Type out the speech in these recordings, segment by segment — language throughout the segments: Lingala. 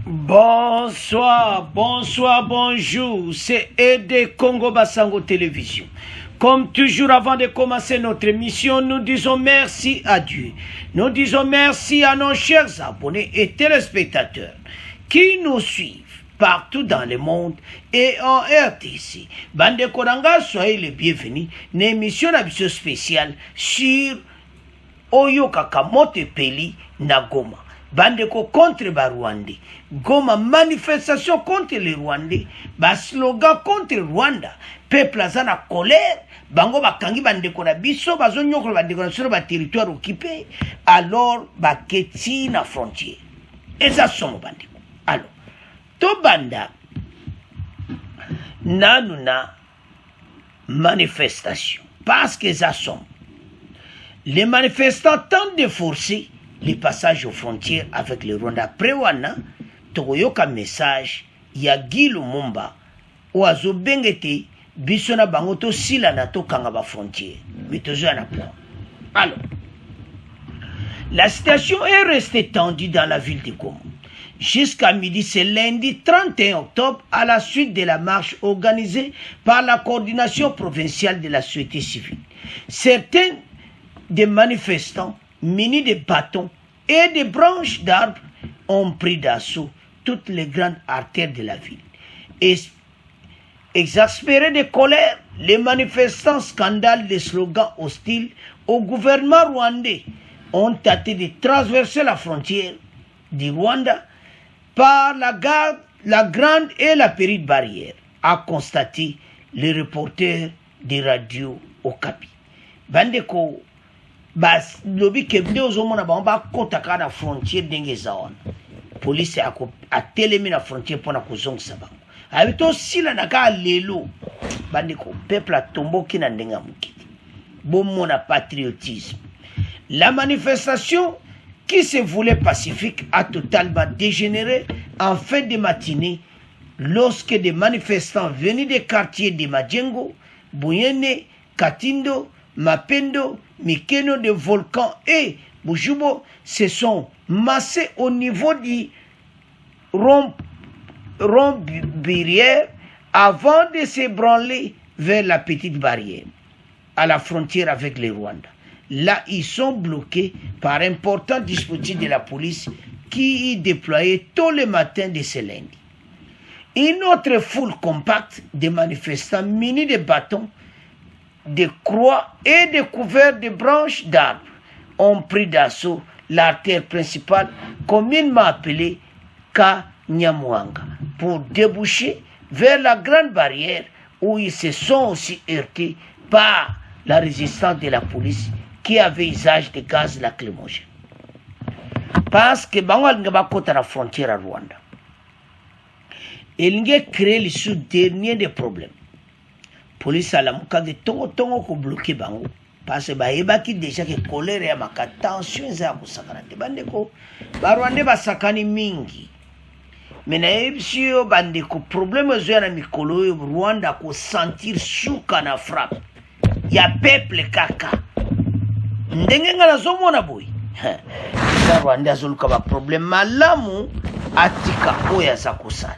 Bonsoir, bonsoir, bonjour. C'est Aide Congo Basango Télévision. Comme toujours, avant de commencer notre émission, nous disons merci à Dieu. Nous disons merci à nos chers abonnés et téléspectateurs qui nous suivent partout dans le monde et en RTC. Bande Koranga, soyez les bienvenus. Une émission spéciale sur Oyo Kakamoto Peli Nagoma. Bandeko contre ba Rwandais. Goma manifestation contre les Rwandais. Ba slogan contre Rwanda. Peuple azana colère. Bango bakangi bandeko na biso bazonyoko bandeko na sur ba territoire occupé. Alors ba keti na frontière. Eza somo bandeko. Alors to banda nanuna manifestation parce que ça sont les manifestants tentent de forcer les passages aux frontières avec le Rwanda. Après wana tokoyoka message ya Guy Lumumba oazo bengete biso na bango to sila na to kanga ba frontière mais tozo na point. Alors la situation est restée tendue dans la ville de Goma jusqu'à midi ce lundi 31 octobre à la suite de la marche organisée par la coordination provinciale de la société civile. Certains des manifestants munis de bâtons et de branches d'arbres ont pris d'assaut toutes les grandes artères de la ville. Exaspérés de colère, les manifestants scandalent des slogans hostiles au gouvernement rwandais ont tenté de traverser la frontière du Rwanda par la grande et la petite barrière, a constaté le reporter de radio Okapi. Bandeko bas lobi kebde ozomona bamba kotaka na frontière ndenge zaona police a telemi na frontière pona kozongisa bango abito sila naka lelo bandeko peuple atomboki na ndenge mukiti bomona patriotisme. La manifestation qui se voulait pacifique a totalement dégénéré en fin de matinée lorsque des manifestants venus des quartiers de Majengo, Boyene, Katindo, Mapendo, Mikeno de Volcan et Bujubo se sont massés au niveau du rond-barrière avant de se branler vers la petite barrière à la frontière avec le Rwanda. Là, ils sont bloqués par un important dispositif de la police qui y déployait tous les matins de ce lundi. Une autre foule compacte de manifestants munis de bâtons, de croix et de couverts de branches d'arbres ont pris d'assaut l'artère principale communément appelée Kanyamwanga pour déboucher vers la grande barrière où ils se sont aussi heurtés par la résistance de la police qui avait usage de gaz lacrymogène. Parce que Bangal n'a pas la frontière à Rwanda. Il a créé le sous-dernier des problèmes. Police a la mouka de tongo ko bloqué bango parce que ba ebaki déjà que colère ya maka tension za ko sakana te bandeko ba Rwanda ba sakani mingi mena ebisio bandeko problème zo na mikolo Rwanda ko sentir shuka na frappe ya peuple kaka ndenge ngana zo mona boy ba Rwanda zoluka ba problème malamu atika oya za kosala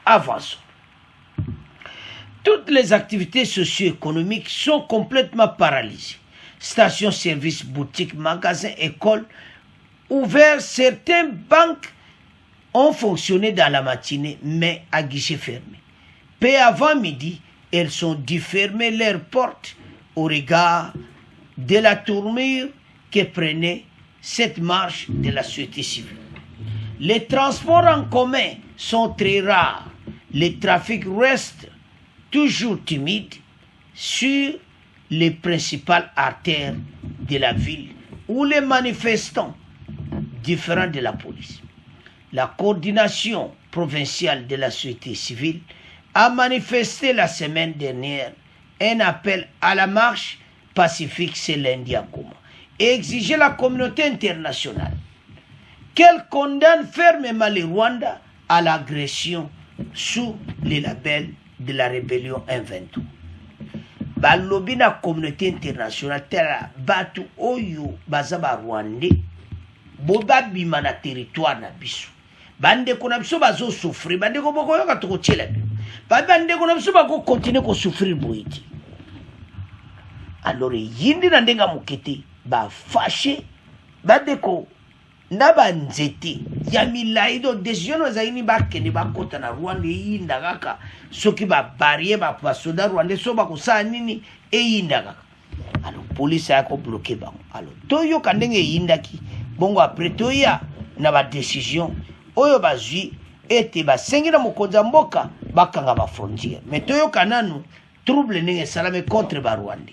avance. Toutes les activités socio-économiques sont complètement paralysées. Stations, services, boutiques, magasins, écoles ouverts. Certaines banques ont fonctionné dans la matinée, mais à guichet fermé. Peu avant midi, elles sont dû fermer leurs portes au regard de la tournure que prenait cette marche de la société civile. Les transports en commun sont très rares. Le trafic reste toujours timide sur les principales artères de la ville où les manifestants différents de la police. La coordination provinciale de la société civile a manifesté la semaine dernière un appel à la marche pacifique ce lundi à Goma et exigeait la communauté internationale qu'elle condamne fermement le Rwanda à l'agression sous le label de la rébellion M23. Balobi na communauté internationale tela batu oyo bazaba Rwandais boba bima na territoire na biso bande ko na biso bazo souffrir bande ko boko yoka to chela bande ko na biso bako continuer ko souffrir boiti alors yindi na ndenga mokete ba fâché bande ko na banzete ya milaido décision zaini bakende bakota na Rwanda yinda kaka soki ba barrière ba soda Rwanda so ba kusana nini yinda kaka alors police a ko bloquer bango alors toyo kandenge yindaki bongo après toya na ba décision oyo bazwi ete basengela mokonza mboka bakanga ba frontière mais toyo kananu trouble ninge salame contre ba Rwanda.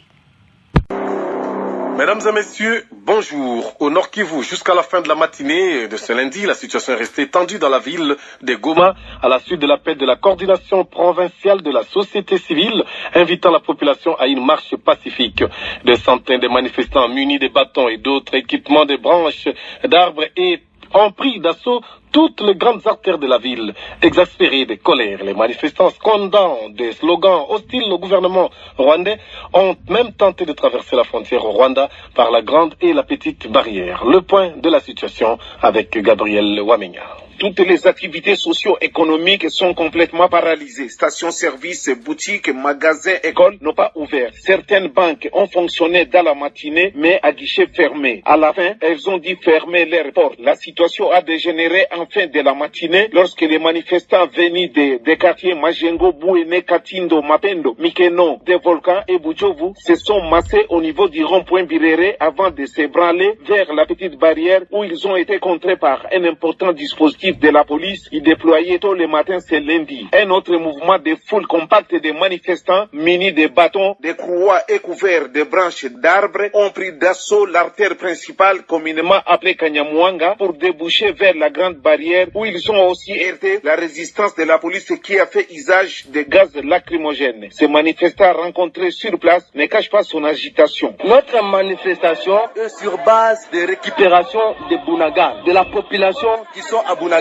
Mesdames et messieurs, bonjour. Au Nord Kivu, jusqu'à la fin de la matinée de ce lundi, la situation est restée tendue dans la ville de Goma à la suite de l'appel de la coordination provinciale de la société civile invitant la population à une marche pacifique. Des centaines de manifestants munis de bâtons et d'autres équipements de branches d'arbres et ont pris d'assaut toutes les grandes artères de la ville. Exaspérés de colère, les manifestants scandant des slogans hostiles au gouvernement rwandais ont même tenté de traverser la frontière au Rwanda par la grande et la petite barrière. Le point de la situation avec Gabriel Wamenya. Toutes les activités socio-économiques sont complètement paralysées. Stations-services, boutiques, magasins, écoles n'ont pas ouvert. Certaines banques ont fonctionné dans la matinée, mais à guichet fermé. À la fin, elles ont dû fermer leurs portes. La situation a dégénéré en fin de la matinée lorsque les manifestants venus des quartiers Majengo, Bouéné, Katindo, Mapendo, Mikeno, des volcans et Boudjovu se sont massés au niveau du rond-point Birere avant de se branler vers la petite barrière où ils ont été contrés par un important dispositif de la police y déployé tôt le matin ce lundi. Un autre mouvement de foule compacte de manifestants munis de bâtons, de croix et couverts de branches d'arbres ont pris d'assaut l'artère principale communément appelée Kanyamwanga pour déboucher vers la grande barrière où ils ont aussi heurté la résistance de la police qui a fait usage de gaz lacrymogènes. Ces manifestants rencontrés sur place ne cachent pas son agitation. Notre manifestation est sur base de récupération de Bunagana, de la population qui sont à Bunagana.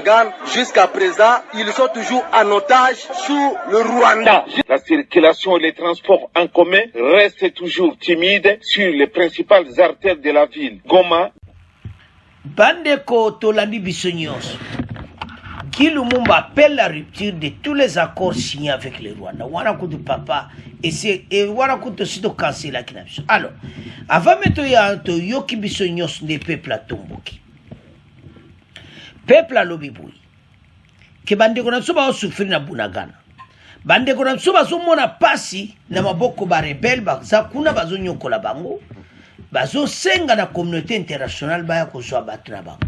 Jusqu'à présent, ils sont toujours en otage sous le Rwanda. La circulation et les transports en commun restent toujours timides sur les principales artères de la ville. Goma. Bandeko Tolandi Bissonyos. Guy Lumumba appelle la rupture de tous les accords signés avec le Rwanda. Wanakutu papa et Wanakutu sito cancel la kinabso. Alors, avant de ya to yoki Bissonyos des peuples à tomboki. Peuple à l'obiboui. Que bande ko na so ba souffrir na Bunagana. Bande ko na so ba so mona pasi na maboko ba rebel ba za kuna bazo nyokola bango. Bazo senga na communauté internationale ba ya ko so battre na bango.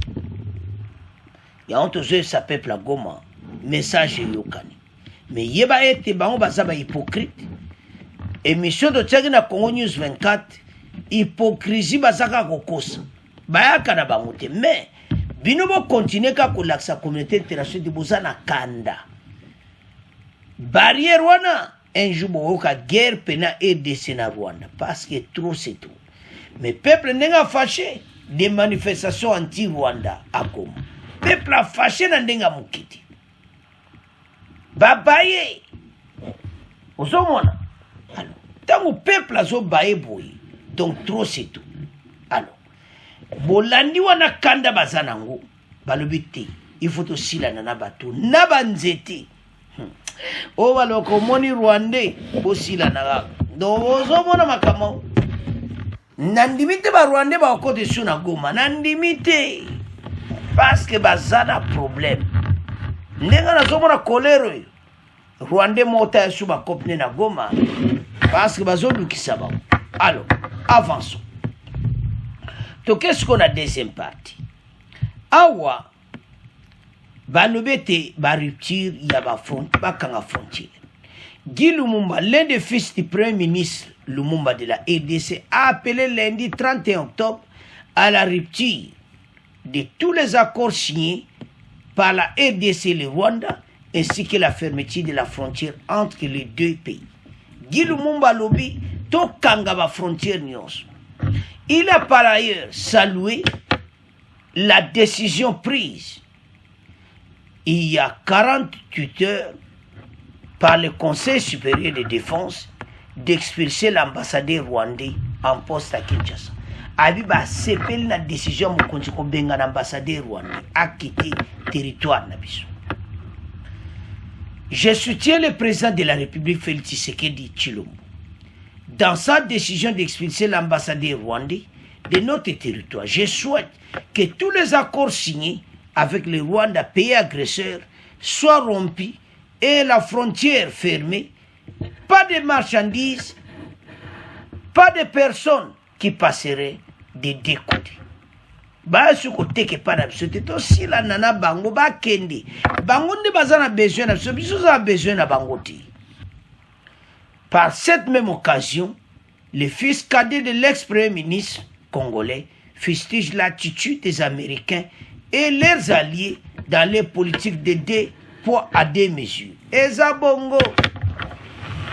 Ya onto zo sa peuple à Goma. Message yokani. Mais yeba ete bango baza ba hypocrite. Émission de Tchèque na Congo News 24 hypocrisie bazaka kokosa. Bayaka na bango te mais binobo continuer ka ko laksa communauté internationale de bozana kanda barrière wana un jour boka guerre pena RDC na Rwanda parce que trop c'est tout mais peuple nenga fâché des manifestations anti-Rwanda à Goma peuple a fâché na ndenga mukiti babaye ozomona alors tango peuple azo baye boy donc trop c'est tout alors bolandi wana kanda bazanango balobite il faut aussi la nana bato na banzete o baloko moni Rwandais aussi la nana do ozomona makamo nandimite ba Rwandais ba kote suna Goma nandimite parce que bazana problème ndenga na zomona kolero Rwandais mota suba kopne na Goma parce que bazolukisa ba alors avançons. Donc, qu'est-ce qu'on a deuxième partie? Awa, balobete, ba rupture, il y a ba frontière. Guy Lumumba, l'un des fils du premier ministre Lumumba de la RDC, a appelé lundi 31 octobre à la rupture de tous les accords signés par la RDC et le Rwanda, ainsi que la fermeture de la frontière entre les deux pays. Guy Lumumba lobi, to kanga ba frontière nyos. Il a par ailleurs salué la décision prise il y a 48 heures par le Conseil supérieur de défense d'expulser l'ambassadeur rwandais en poste à Kinshasa. abi ba sepeli na décision mokonzi ko benga na ambassadeur rwandais a quitté territoire na biso. Je soutiens le président de la République Félix Tshisekedi Tshilombo dans sa décision d'expulser l'ambassadeur rwandais de notre territoire. Je souhaite que tous les accords signés avec le Rwanda, pays agresseur, soient rompus et la frontière fermée. Pas de marchandises, pas de personnes qui passeraient des deux côtés. Ba su côté que pas d'absolu to si la nana bango ba kende bango ne bazana besoin d'absolu biso a besoin na bango ti. Par cette même occasion, le fils cadet de l'ex-premier ministre congolais fustige l'attitude des Américains et leurs alliés dans les politiques de deux poids à deux mesures. Eza bongo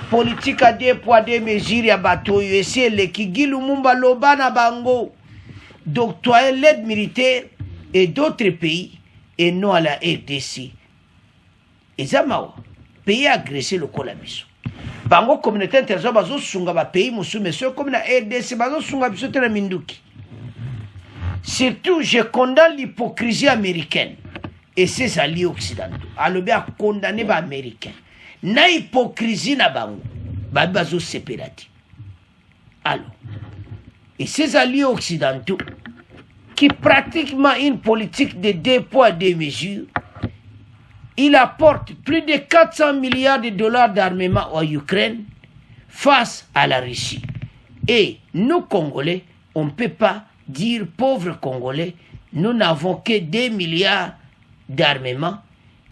politique à deux poids deux mesures ya bato yo ese le Kigilu Mumba loba na bango d'octroyer l'aide militaire et d'autres pays et non à la RDC. Eza mawa pays agressé le Colabiso. Bango communauté internationale bazo sunga ba pays musu monsieur comme na RDC bazo sunga biso tena minduki. Surtout je condamne l'hypocrisie américaine et ses alliés occidentaux. Alobi a condamné ba américain. Na hypocrisie na bango ba bazo séparati. Alors et ses alliés occidentaux qui pratiquent une politique de deux poids deux mesures, il apporte plus de 400 milliards de dollars d'armement en Ukraine face à la Russie. Et nous, Congolais, on ne peut pas dire, pauvres Congolais, nous n'avons que 2 milliards d'armement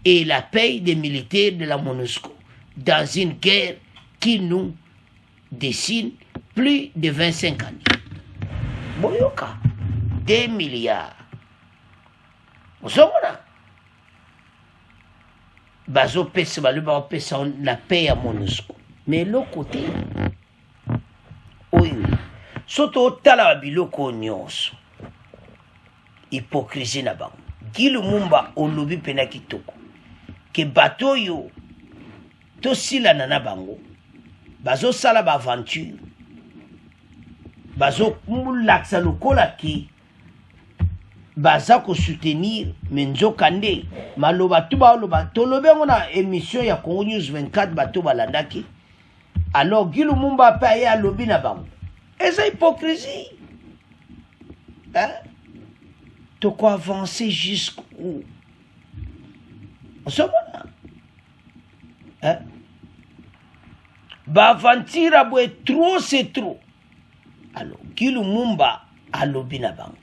et la paye des militaires de la MONUSCO dans une guerre qui nous dessine plus de 25 années. Boyoka, 2 milliards. Vous savez, bazo pesa baluba pesa la paix à MONUSCO. Mais l'autre côté, oui, soto tala biloko nyonso. Hypocrisie na bango. Gilu Mumba olobi pena kitoko. Que bato yo to sila na bango. Bazo sala ba aventure. Bazo mulaksa lokola ki baza ko soutenir menzo kande maloba tuba loba tolobe ngona émission ya Congo News 24 bato balandaki. Alors Gilu Mumba pa ya lobi na bango. Eza hypocrisie. Hein? De quoi avancer jusqu'où? On se voit. Hein? Ba aventure abwe trop c'est trop. Alors Gilu Mumba alobi na bango.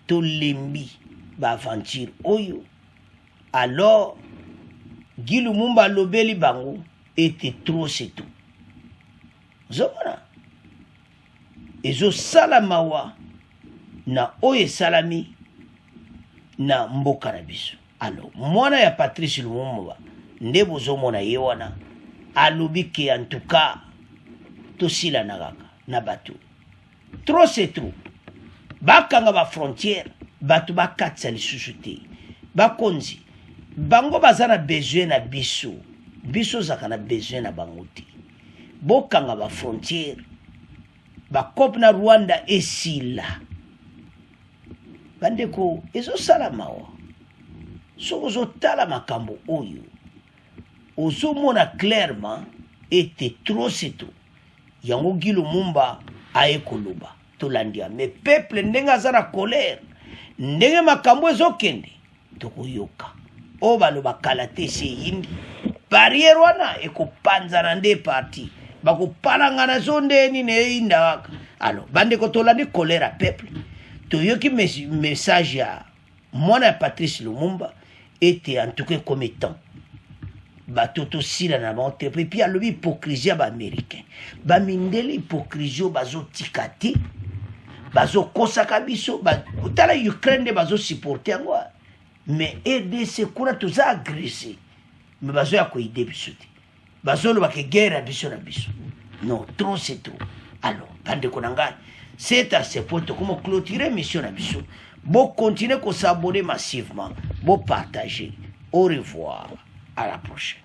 To lembi ba aventure oyo. Alors Gilu Mumba lobeli bango était trop c'est tout. Zomona. Ezo salamawa na oye salami na mboka na biso. Alors mwana ya Patrice Lumumba nde bozomona ye wana alobi ke en tout cas tosila na kaka na bato. Trop c'est trop. Bakanga ba frontière bato bakatisa lisusu te. Bakonzi bango bazana besoin na biso. Biso zaka na besoin na bango te. Bokanga ba frontière bakop na Rwanda esila. Bandeko ezo salama wa. So ozo tala makambo oyo. Ozo mona clairement était trop c'est tout. Yango Gilu Mumba aekoloba tolandia. Mais peuple ndenga zana colère. Ndenge makambo ezo kende. Tokoyoka. O baloba kalate se yindi. Barrière wana eko panzana nde parti. Bako palangana zonde ni ne inda. Alors bandeko tolandi colère à peuple. Toyoki message ya mwana Patrice Lumumba était en tout cas comme étant batoto sila na monte et puis a lobi hypocrisie ba américain ba mindeli hypocrisie bazo tikati bazo kosaka biso ba tala Ukraine bazo supporter ngwa mais RDC kuna toza agressé mais bazo ya ko ide biso bazo lo ba ke guerre biso na biso non trop c'est trop. Alors bande konanga c'est à ce point comment clôturer mission na biso. Bon continuer qu'on s'abonner massivement, bon partager. Au revoir, à la prochaine.